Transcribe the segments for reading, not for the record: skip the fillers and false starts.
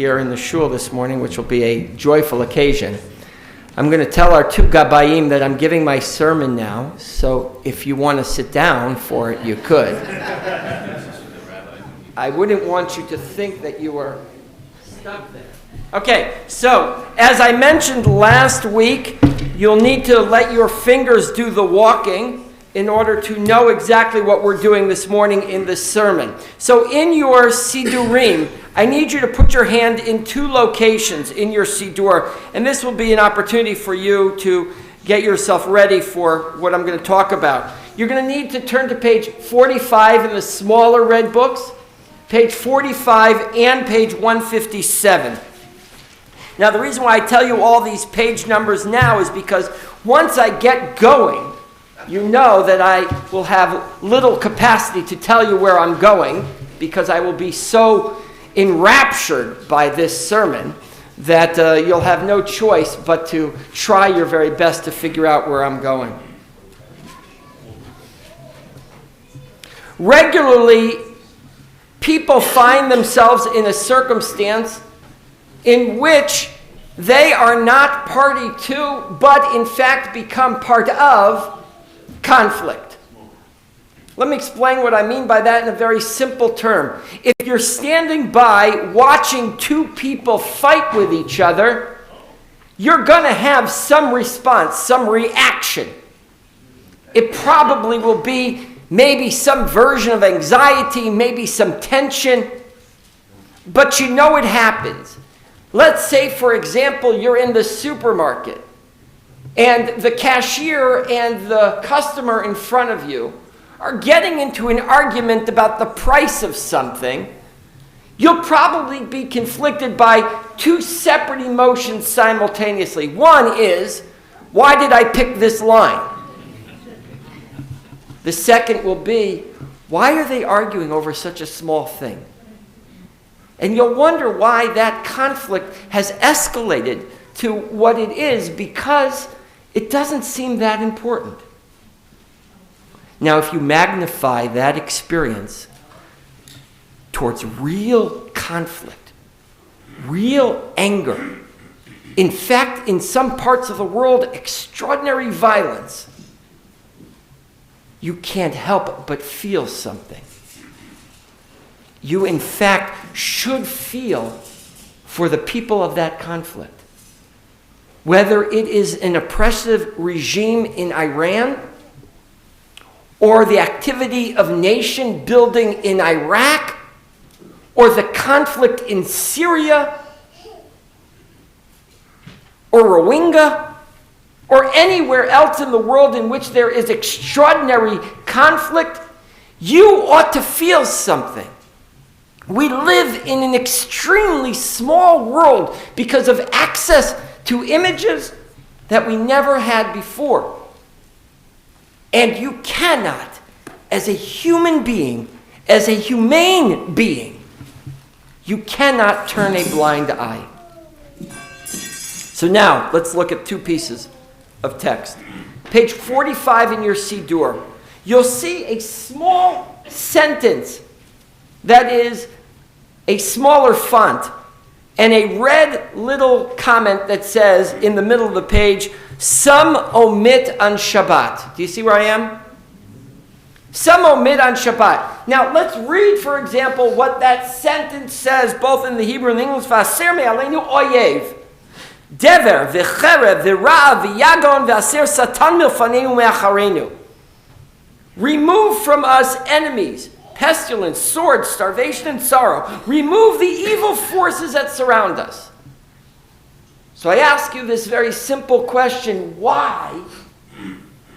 Here in the shul this morning, which will be a joyful occasion. I'm going to tell our two gabayim that I'm giving my sermon now, so if you want to sit down for it, you could. I wouldn't want you to think that you were stuck there. Okay, so as I mentioned last week, you'll need to let your fingers do the walking in order to know exactly what we're doing this morning in this sermon. So in your Sidurim, I need you to put your hand in two locations in your Sidur, and this will be an opportunity for you to get yourself ready for what I'm going to talk about. You're going to need to turn to page 45 in the smaller red books, page 45 and page 157. Now, the reason why I tell you all these page numbers now is because once I get going, you know that I will have little capacity to tell you where I'm going because I will be so enraptured by this sermon that you'll have no choice but to try your very best to figure out where I'm going. Regularly, people find themselves in a circumstance in which they are not party to, but in fact become part of conflict. Let me explain what I mean by that in a very simple term. If you're standing by watching two people fight with each other, you're going to have some response, some reaction. It probably will be maybe some version of anxiety, maybe some tension, but you know it happens. Let's say, for example, you're in the supermarket and the cashier and the customer in front of you are getting into an argument about the price of something. You'll probably be conflicted by two separate emotions simultaneously. One is, why did I pick this line? The second will be, why are they arguing over such a small thing? And you'll wonder why that conflict has escalated to what it is because it doesn't seem that important. Now, if you magnify that experience towards real conflict, real anger, in fact, in some parts of the world, extraordinary violence, you can't help but feel something. You, in fact, should feel for the people of that conflict. Whether it is an oppressive regime in Iran, or the activity of nation building in Iraq, or the conflict in Syria, or Rohingya, or anywhere else in the world in which there is extraordinary conflict, you ought to feel something. We live in an extremely small world because of access to images that we never had before. And you cannot, as a human being, as a humane being, you cannot turn a blind eye. So now, let's look at two pieces of text. Page 45 in your Sidur. You'll see a small sentence that is a smaller font and a red little comment that says in the middle of the page, some omit on Shabbat. Do you see where I am? Some omit on Shabbat. Now, let's read, for example, what that sentence says, both in the Hebrew and the English. V'aser me'aleinu oyev. Dever, v'cherev, v'ra'av, v'yagon, v'aser satan milfanenu me'acharenu. Remove from us enemies, pestilence, sword, starvation, and sorrow. Remove the evil forces that surround us. So I ask you this very simple question: why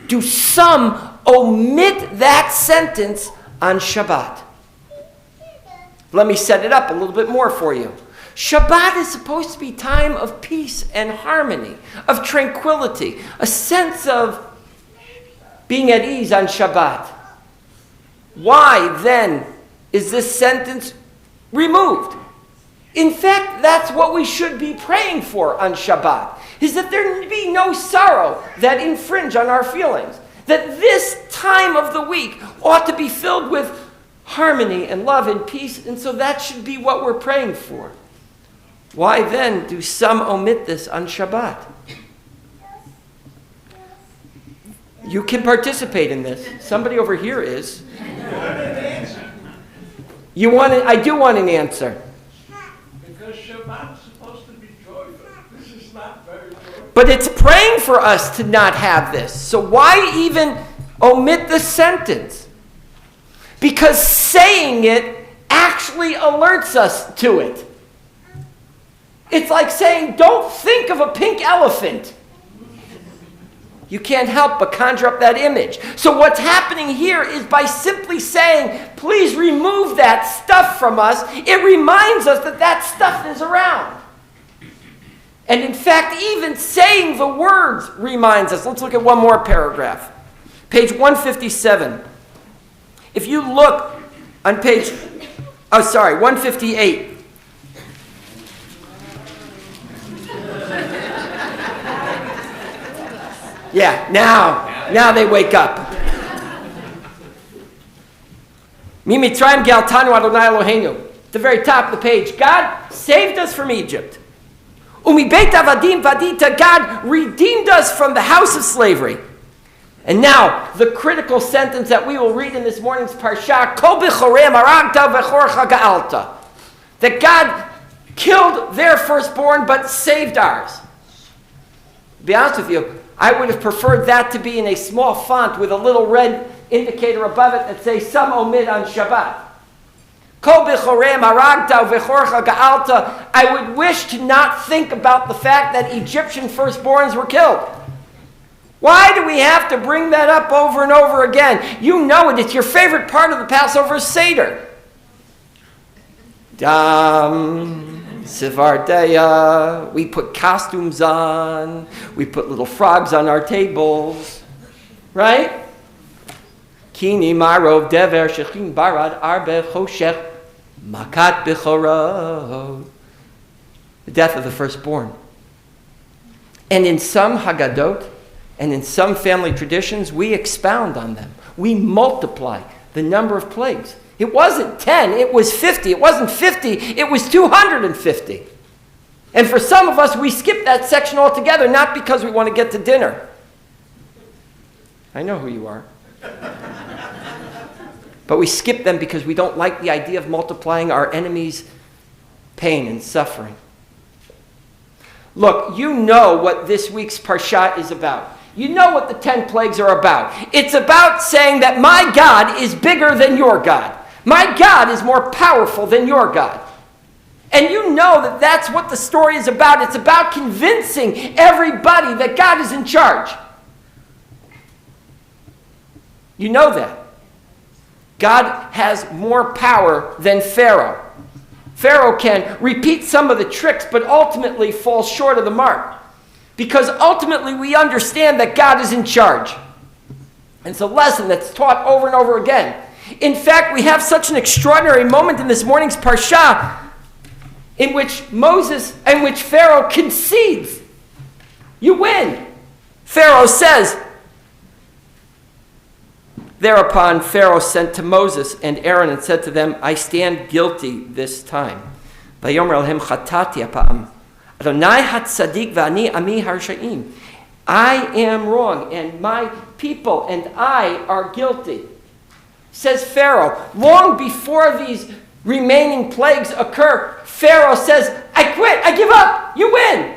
do some omit that sentence on Shabbat? Let me set it up a little bit more for you. Shabbat is supposed to be time of peace and harmony, of tranquility, a sense of being at ease on Shabbat. Why then is this sentence removed? In fact, that's what we should be praying for on Shabbat, is that there be no sorrow that infringe on our feelings. That this time of the week ought to be filled with harmony and love and peace, and so that should be what we're praying for. Why then do some omit this on Shabbat? You can participate in this. Somebody over here is. I do want an answer. Because Shabbat's supposed to be joyful. This is not very joyful. But it's praying for us to not have this. So why even omit the sentence? Because saying it actually alerts us to it. It's like saying, don't think of a pink elephant. You can't help but conjure up that image. So what's happening here is by simply saying, please remove that stuff from us, it reminds us that that stuff is around. And in fact, even saying the words reminds us. Let's look at one more paragraph. Page 157. If you look on page, 158. Yeah, now they wake up. Mimitzrayim Galtanu Adonai Eloheinu. At the very top of the page, God saved us from Egypt. Umibeit avadim vadita, God redeemed us from the house of slavery. And now, the critical sentence that we will read in this morning's parsha, Kol b'chorem aragta v'chorcha ga'alta. That God killed their firstborn but saved ours. To be honest with you, I would have preferred that to be in a small font with a little red indicator above it that says some omit on Shabbat. Kol b'chorem aragta v'chorcha ga'alta. I would wish to not think about the fact that Egyptian firstborns were killed. Why do we have to bring that up over and over again? You know it. It's your favorite part of the Passover Seder. Sivardeya. We put costumes on. We put little frogs on our tables. Right? Kini marov dever shechin barad arbe choshech makat bechorot. The death of the firstborn. And in some Haggadot, and in some family traditions, we expound on them. We multiply the number of plagues. It wasn't 10, it was 50. It wasn't 50, it was 250. And for some of us, we skip that section altogether, not because we want to get to dinner. I know who you are. But we skip them because we don't like the idea of multiplying our enemies' pain and suffering. Look, you know what this week's parsha is about. You know what the 10 plagues are about. It's about saying that my God is bigger than your God. My God is more powerful than your God. And you know that that's what the story is about. It's about convincing everybody that God is in charge. You know that. God has more power than Pharaoh. Pharaoh can repeat some of the tricks, but ultimately falls short of the mark. Because ultimately we understand that God is in charge. And it's a lesson that's taught over and over again. In fact, we have such an extraordinary moment in this morning's parsha in which Pharaoh concedes. You win. Pharaoh says. Thereupon Pharaoh sent to Moses and Aaron and said to them, I stand guilty this time. Vayomer elhem chatati apa'am. Adonai hatzadik v'ani ami harshaim. I am wrong, and my people and I are guilty. Says Pharaoh. Long before these remaining plagues occur, Pharaoh says, I quit, I give up, you win.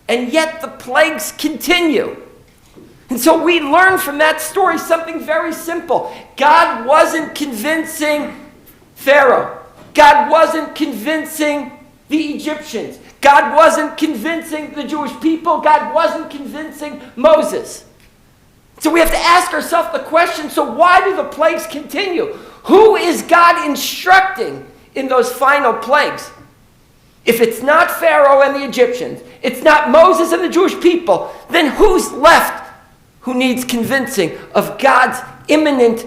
And yet the plagues continue. And so we learn from that story something very simple. God wasn't convincing Pharaoh. God wasn't convincing the Egyptians. God wasn't convincing the Jewish people. God wasn't convincing Moses. So we have to ask ourselves the question, so why do the plagues continue? Who is God instructing in those final plagues? If it's not Pharaoh and the Egyptians, it's not Moses and the Jewish people, then who's left who needs convincing of God's imminent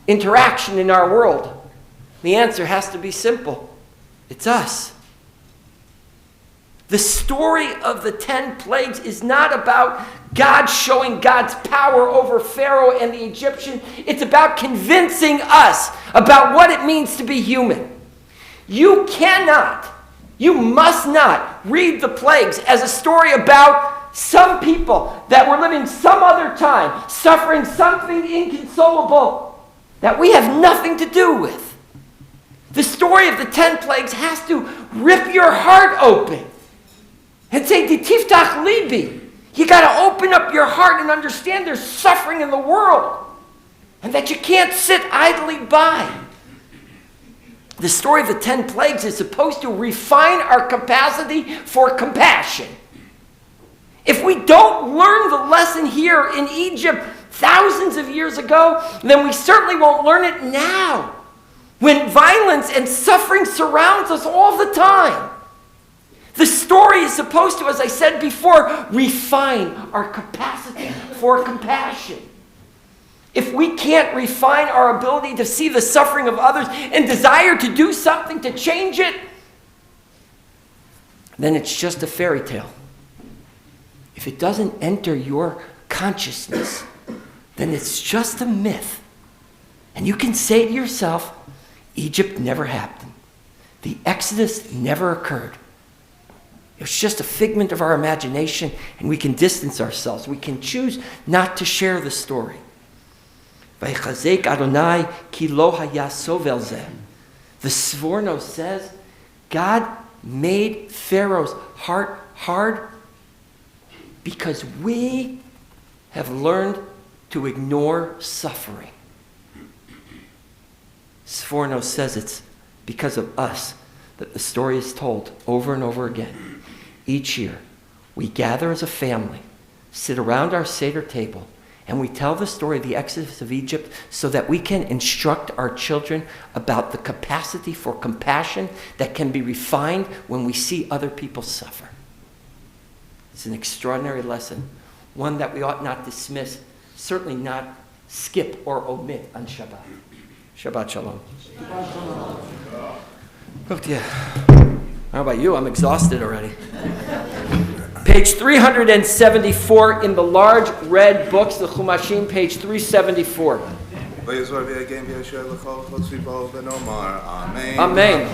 interaction in our world? The answer has to be simple. It's us. The story of the 10 plagues is not about God showing God's power over Pharaoh and the Egyptian. It's about convincing us about what it means to be human. You cannot You must not read the plagues as a story about some people that were living some other time, suffering something inconsolable that we have nothing to do with. The story of the 10 plagues has to rip your heart open and say, Tiftach libi. You got to open up your heart and understand there's suffering in the world and that you can't sit idly by. The story of the 10 plagues is supposed to refine our capacity for compassion. If we don't learn the lesson here in Egypt thousands of years ago, then we certainly won't learn it now, when violence and suffering surrounds us all the time. The story is supposed to, as I said before, refine our capacity for compassion. If we can't refine our ability to see the suffering of others and desire to do something to change it, then it's just a fairy tale. If it doesn't enter your consciousness, then it's just a myth. And you can say to yourself, Egypt never happened. The Exodus never occurred. It was just a figment of our imagination, and we can distance ourselves. We can choose not to share the story. Vaychazek Adonai ki lo haya sovel zeh. The Sforno says, God made Pharaoh's heart hard because we have learned to ignore suffering. Sforno says it's because of us that the story is told over and over again. Each year, we gather as a family, sit around our Seder table, and we tell the story of the Exodus of Egypt so that we can instruct our children about the capacity for compassion that can be refined when we see other people suffer. It's an extraordinary lesson, one that we ought not dismiss, certainly not skip or omit on Shabbat. Shabbat Shalom. Oh dear. How about you? I'm exhausted already. Page 374 in the large red books, the Chumashim, page 374. Amen.